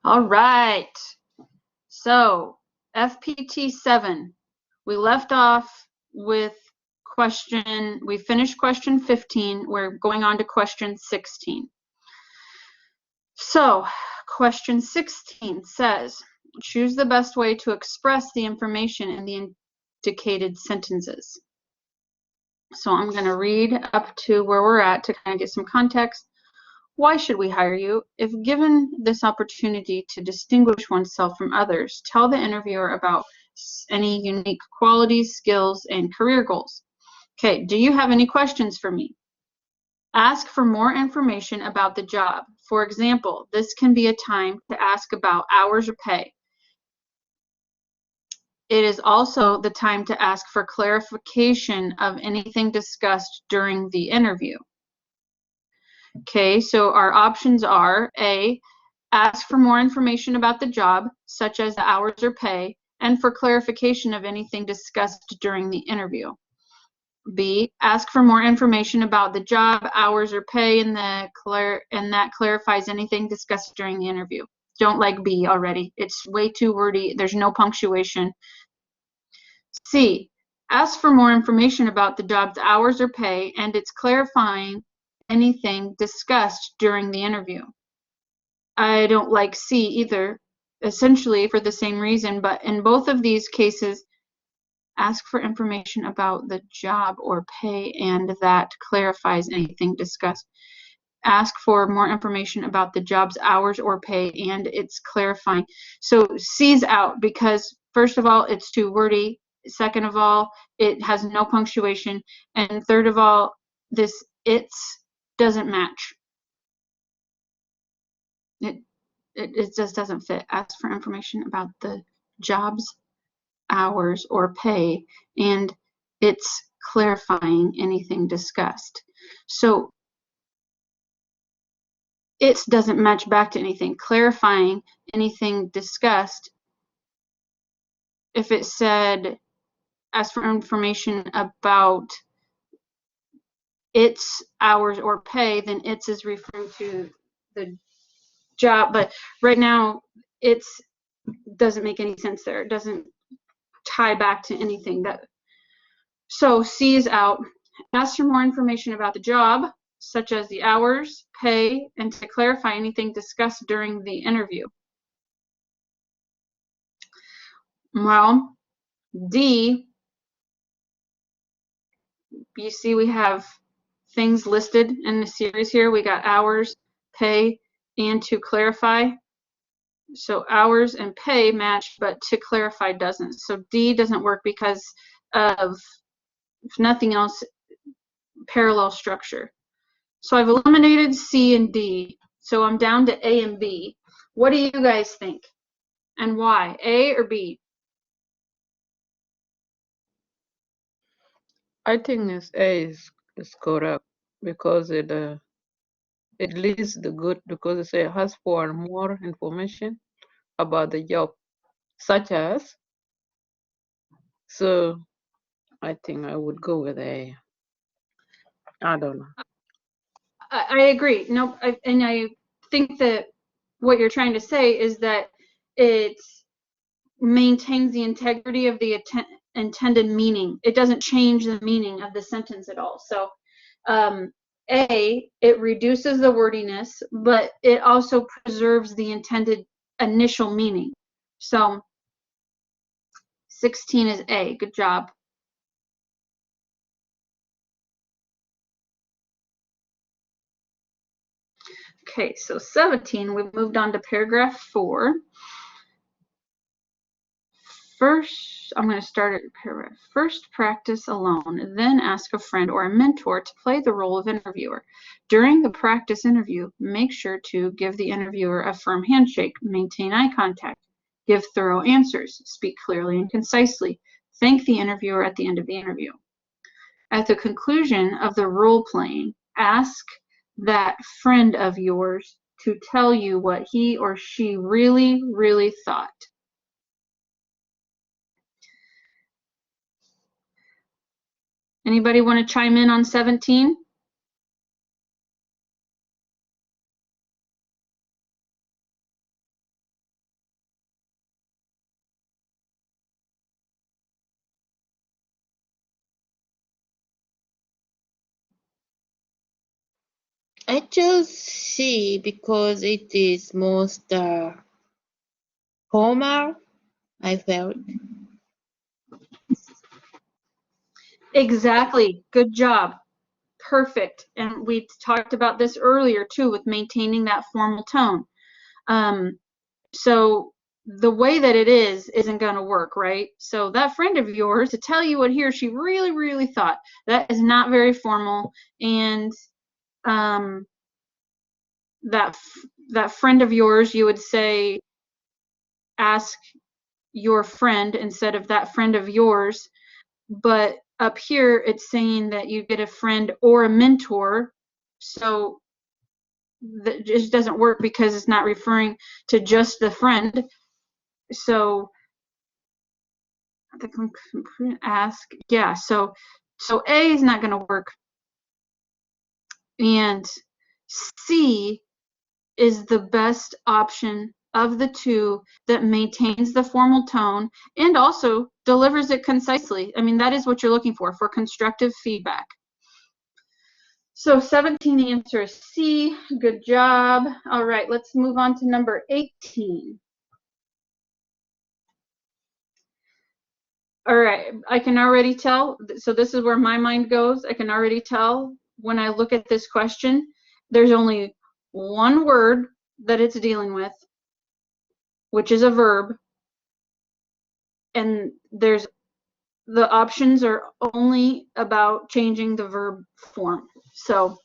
All right. So FPT 7, we left off with we finished question 15. We're going on to question 16. So question 16 says, choose the best way to express the information in the indicated sentences. So I'm going to read up to where we're at to kind of get some context. Why should we hire you? If given this opportunity to distinguish oneself from others, tell the interviewer about any unique qualities, skills, and career goals. Okay, do you have any questions for me? Ask for more information about the job. For example, this can be a time to ask about hours or pay. It is also the time to ask for clarification of anything discussed during the interview. Okay, so our options are A, ask for more information about the job, such as the hours or pay, and for clarification of anything discussed during the interview. B, ask for more information about the job, hours, or pay, and that clarifies anything discussed during the interview. Don't like B already. It's way too wordy. There's no punctuation. C, ask for more information about the job's hours or pay, and it's clarifying anything discussed during the interview. I don't like C either, essentially for the same reason, but in both of these cases, ask for information about the job or pay, and that clarifies anything discussed. Ask for more information about the job's hours or pay, and it's clarifying. So C's out because, first of all, it's too wordy. Second of all, it has no punctuation. And third of all, this it's doesn't match. It just doesn't fit. Ask for information about the job's hours or pay, and it's clarifying anything discussed. So it doesn't match back to anything. Clarifying anything discussed, if it said ask for information about its hours or pay, then its is referring to the job. But right now, it's doesn't make any sense there. It doesn't tie back to anything. So C is out. Ask for more information about the job, such as the hours, pay, and to clarify anything discussed during the interview. Well, D, you see we have things listed in the series here. We got hours, pay, and to clarify. So hours and pay match, but to clarify doesn't. So D doesn't work because of, if nothing else, parallel structure. So I've eliminated C and D. So I'm down to A and B. What do you guys think? And why? A or B? I think this A is correct because it lists the good, because it has for more information about the job, such as. So I think I would go with A. I don't know. I agree. No, and I think that what you're trying to say is that it maintains the integrity of the intended meaning. It doesn't change the meaning of the sentence at all. So A, it reduces the wordiness, but it also preserves the intended initial meaning. So 16 is A. Good job. Okay, so 17, we've moved on to paragraph 4. First, I'm going to start at paragraph. First, practice alone, then ask a friend or a mentor to play the role of interviewer. During the practice interview, make sure to give the interviewer a firm handshake, maintain eye contact, give thorough answers, speak clearly and concisely, thank the interviewer at the end of the interview. At the conclusion of the role playing, ask that friend of yours to tell you what he or she really, really thought. Anybody want to chime in on 17? I chose C because it is most formal, I felt. Exactly. Good job. Perfect. And we talked about this earlier too with maintaining that formal tone. So the way that it is isn't going to work, right? So that friend of yours to tell you what he or she really, really thought, that is not very formal. And that friend of yours, you would say, ask your friend instead of that friend of yours. But up here, it's saying that you get a friend or a mentor. So that just doesn't work because it's not referring to just the friend. So ask, yeah. So A is not going to work, and C is the best option of the two that maintains the formal tone and also delivers it concisely. I mean, that is what you're looking for constructive feedback. So 17 answer is C. Good job. All right, let's move on to number 18. All right, I can already tell. So this is where my mind goes. I can already tell when I look at this question, there's only one word that it's dealing with, which is a verb. And the options are only about changing the verb form. So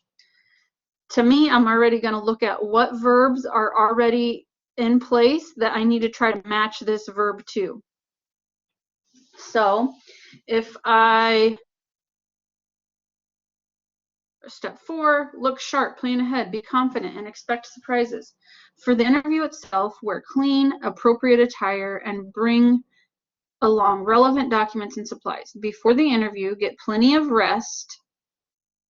to me, I'm already going to look at what verbs are already in place that I need to try to match this verb to. So if I, step 4, look sharp, plan ahead, be confident, and expect surprises. For the interview itself, wear clean, appropriate attire, and bring along relevant documents and supplies. Before the interview, get plenty of rest,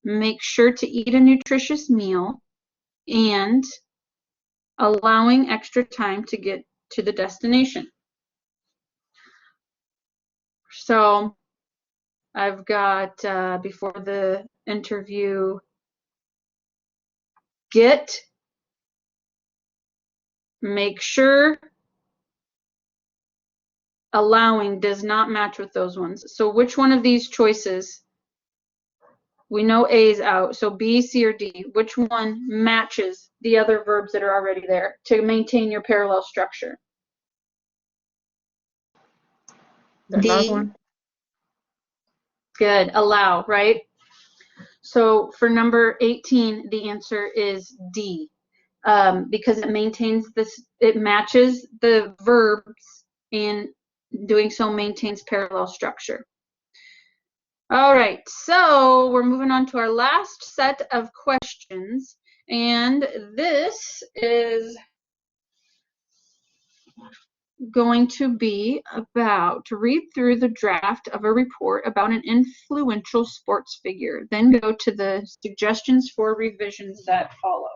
make sure to eat a nutritious meal, and allowing extra time to get to the destination. So I've got before the interview, get, make sure, allowing does not match with those ones. So which one of these choices? We know A is out, so B, C, or D. Which one matches the other verbs that are already there to maintain your parallel structure? The last one. Good. Allow, right? So for number 18, the answer is D, because it maintains this, it matches the verbs, and doing so maintains parallel structure. All right, so we're moving on to our last set of questions, and this is going to be about to read through the draft of a report about an influential sports figure, then go to the suggestions for revisions that follow.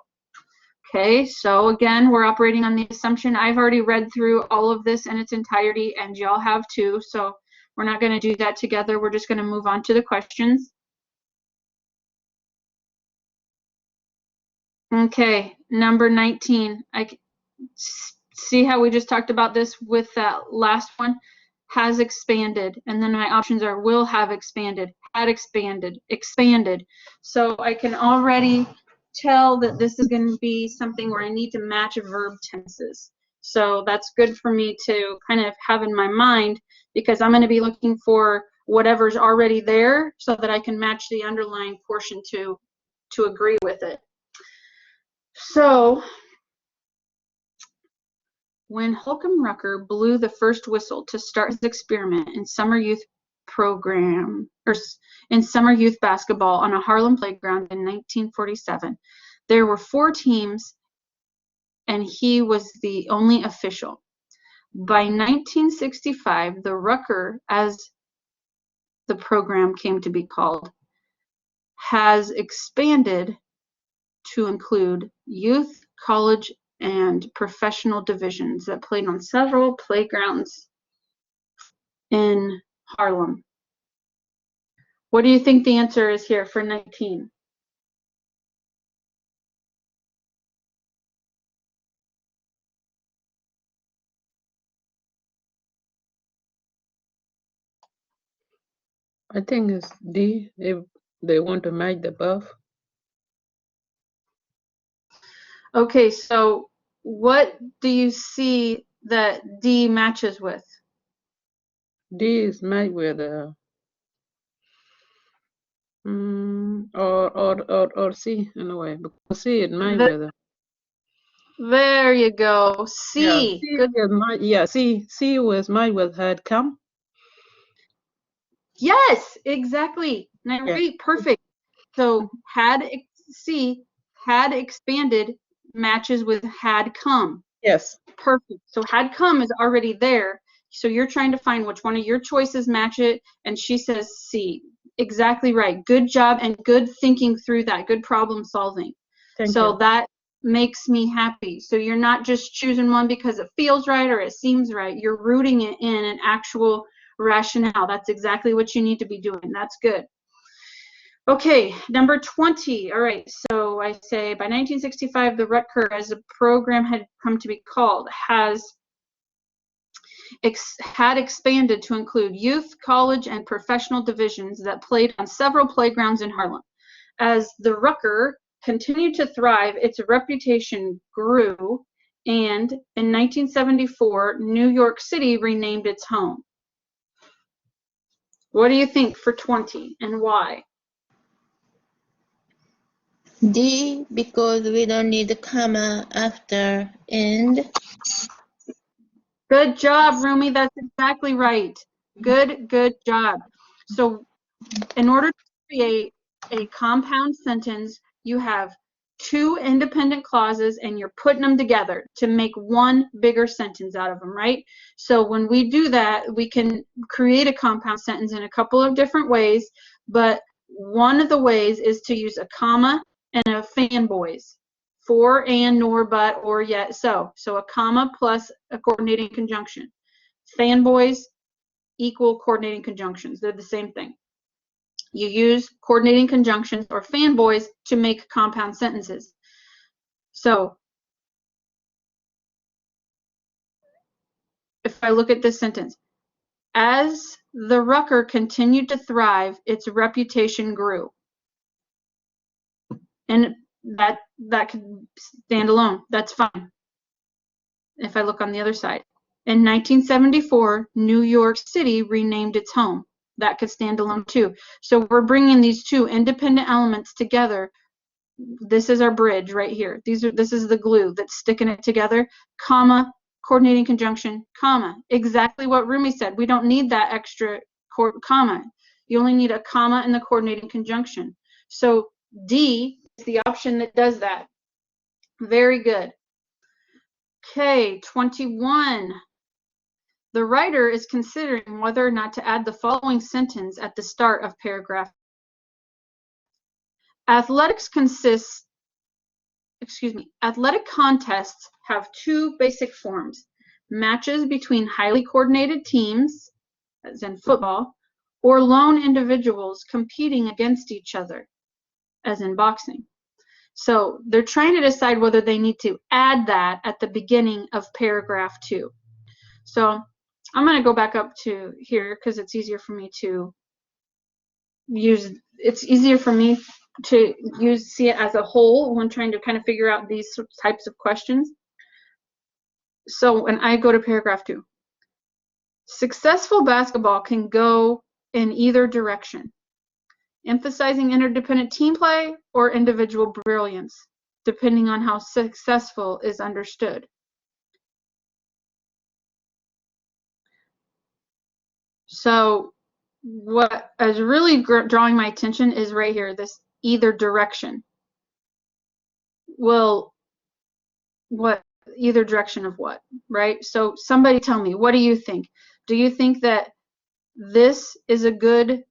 Okay, so again, we're operating on the assumption I've already read through all of this in its entirety, and y'all have too, so we're not going to do that together. We're just going to move on to the questions. Okay, number 19. I see how we just talked about this with that last one. Has expanded, and then my options are will have expanded, had expanded, expanded. So I can already tell that this is going to be something where I need to match verb tenses. So that's good for me to kind of have in my mind, because I'm going to be looking for whatever's already there so that I can match the underlying portion to agree with it. So when Holcomb Rucker blew the first whistle to start his experiment in summer youth program, or in summer youth basketball on a Harlem playground in 1947, there were 4 teams and he was the only official. By 1965, the Rucker, as the program came to be called, has expanded to include youth, college, and professional divisions that played on several playgrounds in Harlem. What do you think the answer is here for 19? I think it's D if they want to match the above. Okay, so what do you see that D matches with? D is matched with or C in a way, because C is matched with There you go. yeah, C. Good. C was matched with had come. Yes, exactly. Yeah. Perfect. So C had expanded matches with had come. Yes. Perfect. So had come is already there. So you're trying to find which one of your choices match it, and she says C. Exactly right. Good job and good thinking through that. Good problem solving. Thank So you. that makes me happy. So you're not just choosing one because it feels right or it seems right. You're rooting it in an actual rationale. That's exactly what you need to be doing. That's good. Okay, number 20. All right, so I say by 1965, the Rutger, as a program had come to be called, had expanded to include youth, college, and professional divisions that played on several playgrounds in Harlem. As the Rucker continued to thrive, its reputation grew, and in 1974, New York City renamed its home. What do you think for 20 and why? D, because we don't need a comma after and. Good job, Rumi. That's exactly right. Good job. So in order to create a compound sentence, you have two independent clauses and you're putting them together to make one bigger sentence out of them, right? So when we do that, we can create a compound sentence in a couple of different ways, but one of the ways is to use a comma and a fanboys. For, and, nor, but, or, yet, so. So a comma plus a coordinating conjunction. Fanboys equal coordinating conjunctions. They're the same thing. You use coordinating conjunctions or fanboys to make compound sentences. So if I look at this sentence, as the Rucker continued to thrive, its reputation grew. And that could stand alone. That's fine. If I look on the other side. In 1974, New York City renamed its home. That could stand alone too. So we're bringing these two independent elements together. This is our bridge right here. This is the glue that's sticking it together, comma, coordinating conjunction, comma. Exactly what Rumi said. We don't need that extra comma. You only need a comma and the coordinating conjunction. So D is the option that does that. Very good. Okay, 21. The writer is considering whether or not to add the following sentence at the start of paragraph. Athletic contests have two basic forms: matches between highly coordinated teams, as in football, or lone individuals competing against each other, as in boxing. So they're trying to decide whether they need to add that at the beginning of paragraph 2. So I'm going to go back up to here because it's easier for me to see it as a whole when trying to kind of figure out these types of questions. So when I go to paragraph 2, successful basketball can go in either direction, emphasizing interdependent team play or individual brilliance, depending on how successful is understood. So what is really drawing my attention is right here, this either direction. Well, what either direction of what, right? So somebody tell me, what do you think? Do you think that this is a good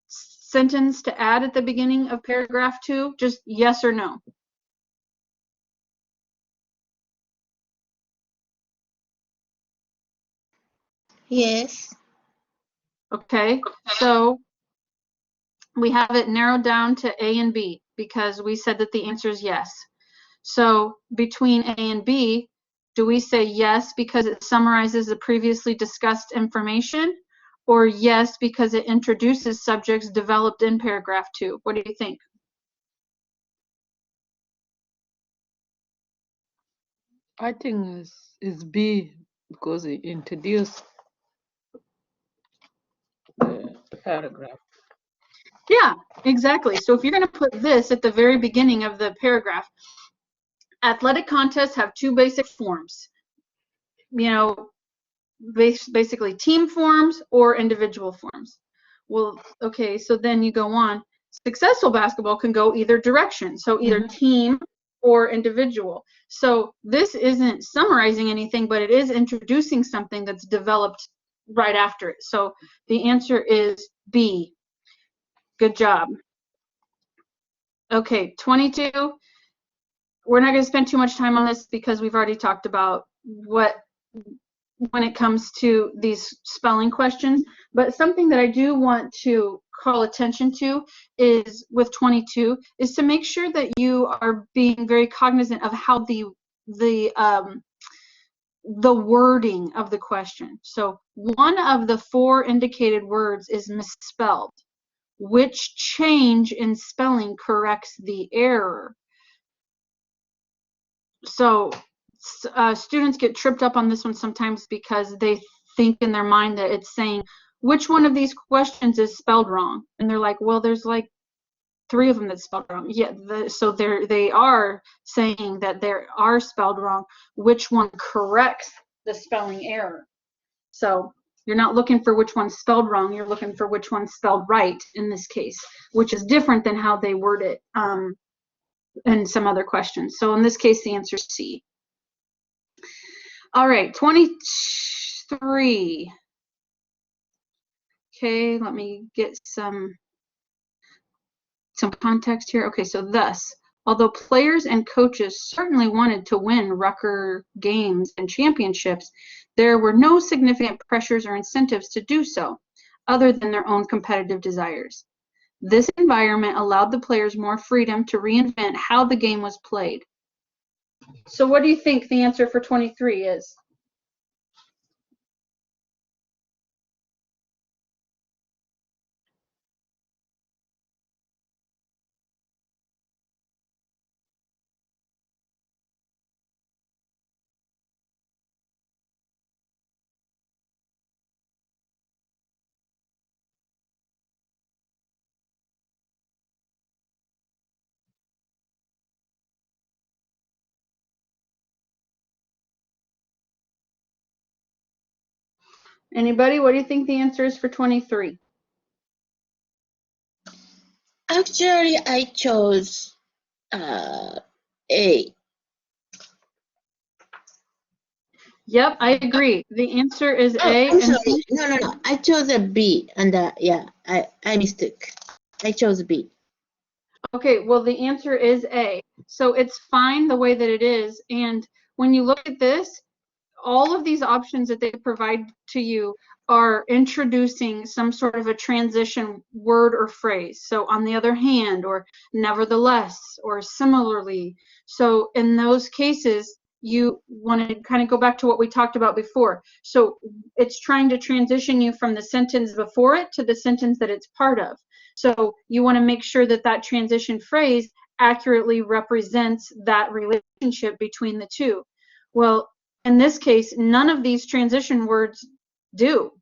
sentence to add at the beginning of paragraph 2? Just yes or no. Yes. Okay, so we have it narrowed down to A and B because we said that the answer is yes. So between A and B, do we say yes because it summarizes the previously discussed information, or yes, because it introduces subjects developed in paragraph 2? What do you think? I think it's B, because it introduced the paragraph. Yeah, exactly. So if you're going to put this at the very beginning of the paragraph, athletic contests have 2 basic forms. You know, basically team forms or individual forms. Well, okay, so then you go on. Successful basketball can go either direction, so either team or individual. So this isn't summarizing anything, but it is introducing something that's developed right after it. So the answer is B. Good job. Okay, 22. We're not going to spend too much time on this because we've already talked about what when it comes to these spelling questions, but something that I do want to call attention to is with 22 is to make sure that you are being very cognizant of how the wording of the question. So one of the 4 indicated words is misspelled. Which change in spelling corrects the error? So students get tripped up on this one sometimes because they think in their mind that it's saying which one of these questions is spelled wrong, and they're like, well, there's like 3 of them that's spelled wrong. Yeah, so they are saying that they are spelled wrong. Which one corrects the spelling error? So you're not looking for which one's spelled wrong, you're looking for which one's spelled right in this case, which is different than how they word it in some other questions. So in this case, the answer is C. All right, 23. Okay, let me get some context here. Okay, so thus, although players and coaches certainly wanted to win Rucker games and championships, there were no significant pressures or incentives to do so, other than their own competitive desires. This environment allowed the players more freedom to reinvent how the game was played. So what do you think the answer for 23 is? Anybody? What do you think the answer is for 23? Actually, I chose A. Yep, I agree. The answer is Oh, A. I'm And sorry. No. I chose a B, and yeah, I mistook. I chose B. okay, well, the answer is A. So it's fine the way that it is. And when you look at this, all of these options that they provide to you are introducing some sort of a transition word or phrase. So on the other hand, or nevertheless, or similarly. So in those cases, you want to kind of go back to what we talked about before. So it's trying to transition you from the sentence before it to the sentence that it's part of. So you want to make sure that that transition phrase accurately represents that relationship between the two. Well, in this case, none of these transition words do.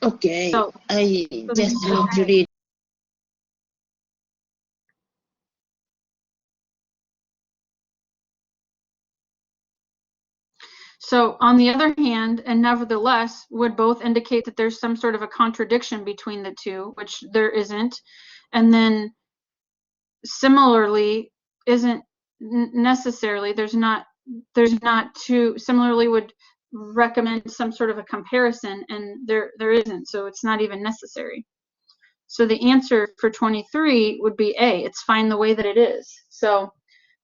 Okay, So, I just need to read. so on the other hand, and nevertheless, would both indicate that there's some sort of a contradiction between the two, which there isn't. And then similarly isn't necessarily, there's not two, similarly would recommend some sort of a comparison, and there isn't, so it's not even necessary. So the answer for 23 would be A. It's fine the way that it is. So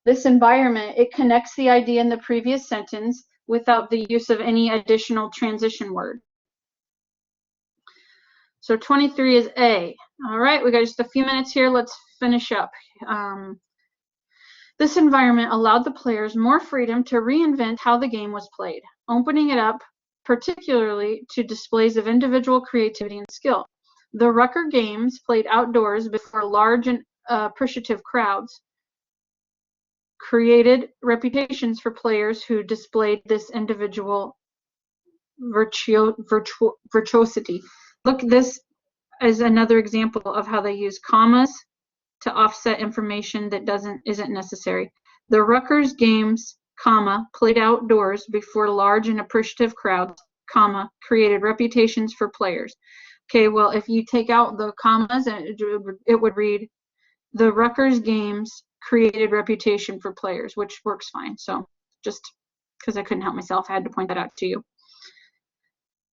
this environment, it connects the idea in the previous sentence without the use of any additional transition word. So 23 is A. All right, we got just a few minutes here. Let's finish up. This environment allowed the players more freedom to reinvent how the game was played, opening it up particularly to displays of individual creativity and skill. The Rucker Games, played outdoors before large and appreciative crowds, created reputations for players who displayed this individual virtuosity. Look, this is another example of how they use commas to offset information that isn't necessary. The Rutgers Games, comma, played outdoors before large and appreciative crowds, comma, created reputations for players. Okay, well, if you take out the commas, it would read, the Rutgers Games created reputation for players, which works fine. So just because I couldn't help myself, I had to point that out to you.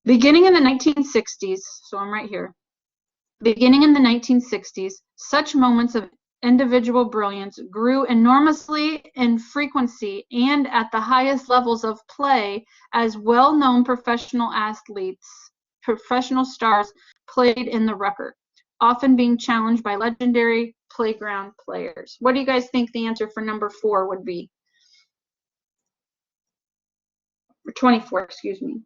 Beginning in the 1960s, so I'm right here. Beginning in the 1960s, such moments of individual brilliance grew enormously in frequency and at the highest levels of play as well-known professional athletes, professional stars played in the Rucker, often being challenged by legendary playground players. What do you guys think the answer for number 4 would be? Or 24, excuse me.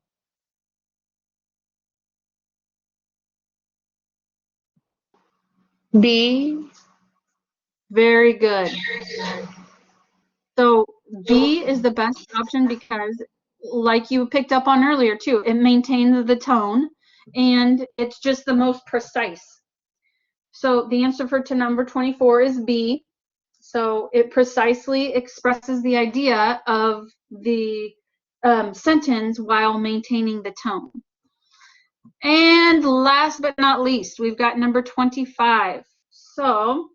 B. Very good. So B is the best option because, like you picked up on earlier too, it maintains the tone and it's just the most precise. So the answer to number 24 is B. So it precisely expresses the idea of the sentence while maintaining the tone. And last but not least, we've got number 25. So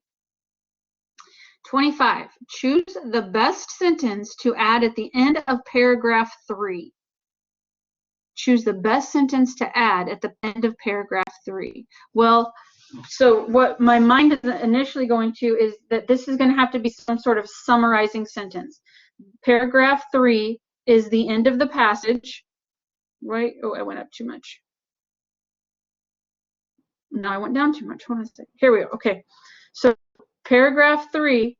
25, choose the best sentence to add at the end of paragraph 3. Choose the best sentence to add at the end of paragraph 3. Well, so what my mind is initially going to is that this is going to have to be some sort of summarizing sentence. Paragraph 3 is the end of the passage, right? Oh, I went up too much. No, I went down too much. Hold on a second. Here we go. Okay. So paragraph 3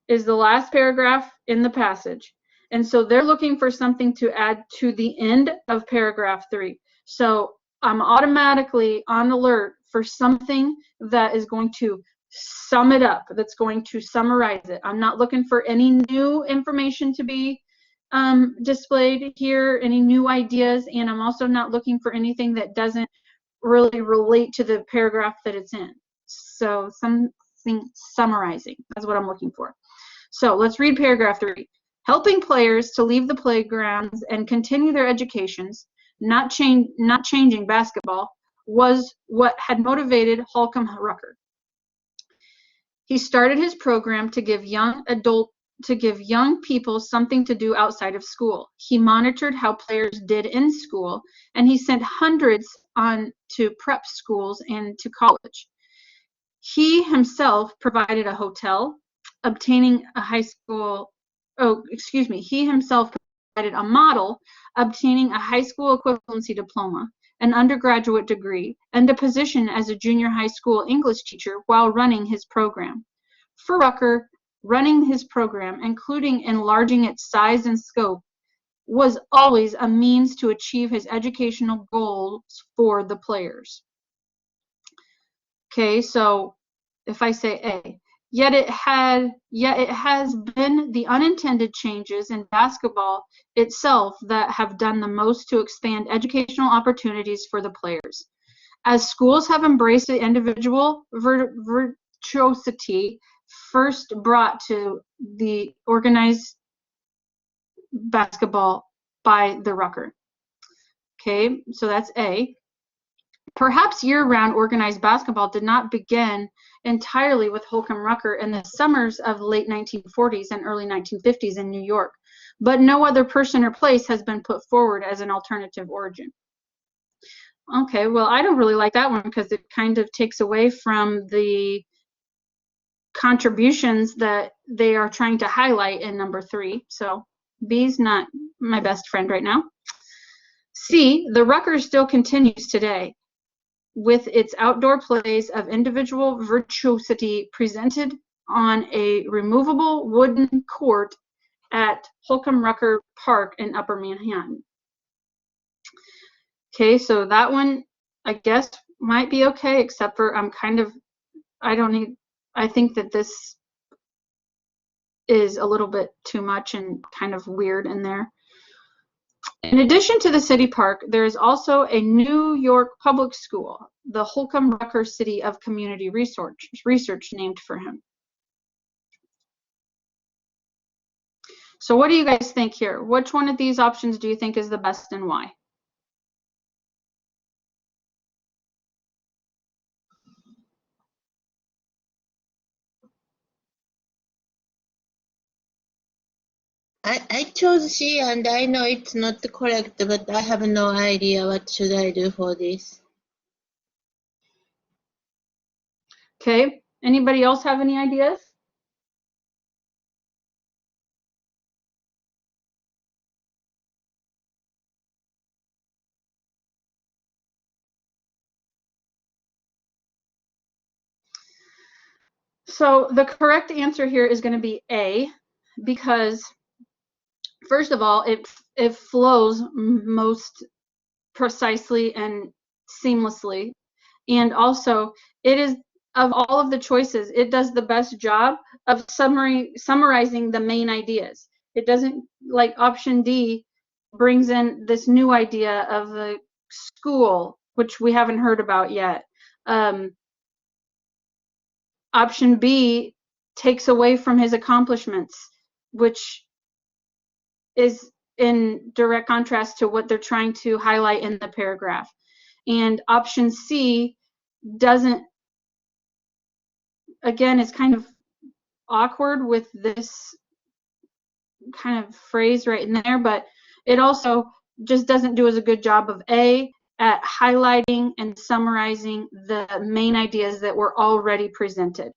is the last paragraph in the passage. And so they're looking for something to add to the end of paragraph 3. So I'm automatically on alert for something that is going to sum it up, that's going to summarize it. I'm not looking for any new information to be displayed here, any new ideas, and I'm also not looking for anything that doesn't really relate to the paragraph that it's in. So something summarizing, that's what I'm looking for. So let's read paragraph 3. Helping players to leave the playgrounds and continue their educations, not changing basketball, was what had motivated Holcomb Rucker. He started his program to give young people something to do outside of school. He monitored how players did in school, and he sent hundreds on to prep schools and to college. He himself provided a hotel, obtaining a he himself provided a model, obtaining a high school equivalency diploma, an undergraduate degree, and a position as a junior high school English teacher while running his program. For Rucker, running his program, including enlarging its size and scope, was always a means to achieve his educational goals for the players. Okay, so if I say A, yet it has been the unintended changes in basketball itself that have done the most to expand educational opportunities for the players. As schools have embraced the individual virtuosity first brought to the organized basketball by the Rucker. Okay, so that's A. Perhaps year-round organized basketball did not begin entirely with Holcomb Rucker in the summers of the late 1940s and early 1950s in New York, but no other person or place has been put forward as an alternative origin. Okay, well, I don't really like that one because it kind of takes away from the contributions that they are trying to highlight in number 3. So B's not my best friend right now. C, the Rucker still continues today with its outdoor plays of individual virtuosity presented on a removable wooden court at Holcomb Rucker Park in Upper Manhattan. Okay, so that one I guess might be okay, except for I think that this is a little bit too much and kind of weird in there. In addition to the city park, there is also a New York public school, the Holcomb Rucker City of Community Research named for him. So what do you guys think here? Which one of these options do you think is the best and why? I chose C and I know it's not correct, but I have no idea what should I do for this. Okay, anybody else have any ideas? So the correct answer here is going to be A, because first of all, it flows most precisely and seamlessly, and also it is, of all of the choices, it does the best job of summarizing the main ideas. It doesn't, like option D brings in this new idea of the school, which we haven't heard about yet. Option B takes away from his accomplishments, which is in direct contrast to what they're trying to highlight in the paragraph. And option C doesn't, again, it's kind of awkward with this kind of phrase right in there, but it also just doesn't do as a good job of A, at highlighting and summarizing the main ideas that were already presented.